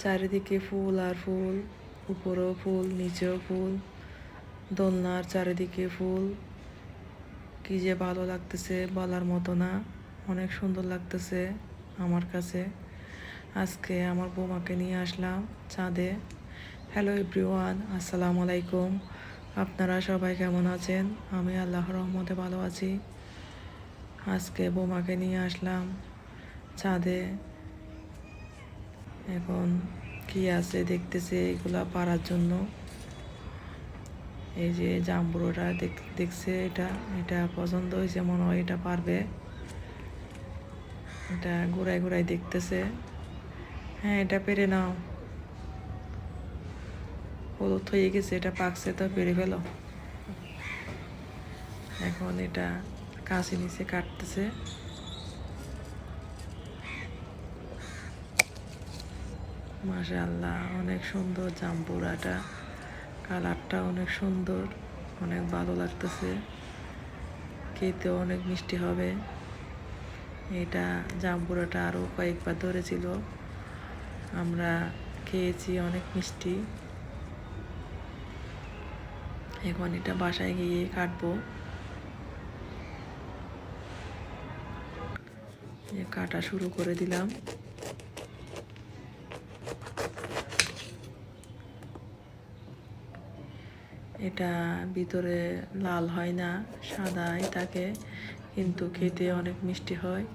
চারিদিকে ফুল আর ফুল, উপরেও ফুল নিচেও ফুল, দোলনার চারিদিকে ফুল। কি যে ভালো লাগতেছে বলার মতো না, অনেক সুন্দর লাগতেছে আমার কাছে। আজকে আমার বৌমাকে নিয়ে আসলাম চাঁদে। হ্যালো এভরিওয়ান, আসসালামু আলাইকুম। আপনারা সবাই কেমন আছেন? আমি আল্লাহর রহমতে ভালো আছি। আজকে বৌমাকে নিয়ে আসলাম চাঁদে। এখন কি আছে দেখতেছে এগুলা পারার জন্য। এই যে জাম্বুরোটা দেখছে, এটা এটা পছন্দ হয়েছে মনে হয়, এটা পারবে। এটা ঘুরাই ঘুরাই দেখতেছে। হ্যাঁ, এটা পেরে নাও। হলুদ হয়ে গেছে, এটা পাকছে তো পেরে ফেলো। এখন এটা কাশি নিচে কাটতেছে। মাশাআল্লাহ, অনেক সুন্দর জাম্বুরাটা, কালারটা অনেক সুন্দর, অনেক ভালো লাগতেছে। খেতেও অনেক মিষ্টি হবে। এটা জাম্বুরাটা আরও কয়েকবার ধরেছিল, আমরা খেয়েছি, অনেক মিষ্টি। এখন এটা বাসায় গিয়ে কাটবো। কাটা শুরু করে দিলাম। এটা ভিতরে লাল হয় না, সাদাই থাকে, কিন্তু খেতে অনেক মিষ্টি হয়।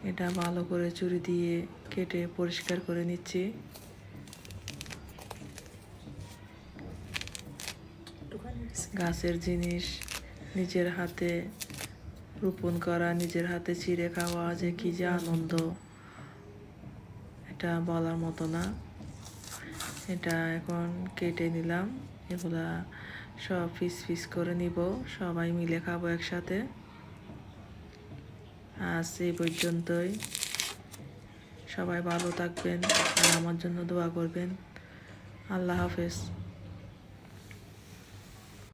এটা ভালো করে ছুরি দিয়ে কেটে পরিষ্কার করে নিচ্ছি। গাছের জিনিস নিজের হাতে রোপণ করা, নিজের হাতে ছিঁড়ে খাওয়া যে কি যে আনন্দ, এটা বলার মতো না। এটা এখন কেটে নিলাম, এগুলা সব পিস পিস করে নিব, সবাই মিলে খাবো একসাথে। আজ এই পর্যন্তই। সবাই ভালো থাকবেন আর আমার জন্য দোয়া করবেন। আল্লাহ হাফেজ।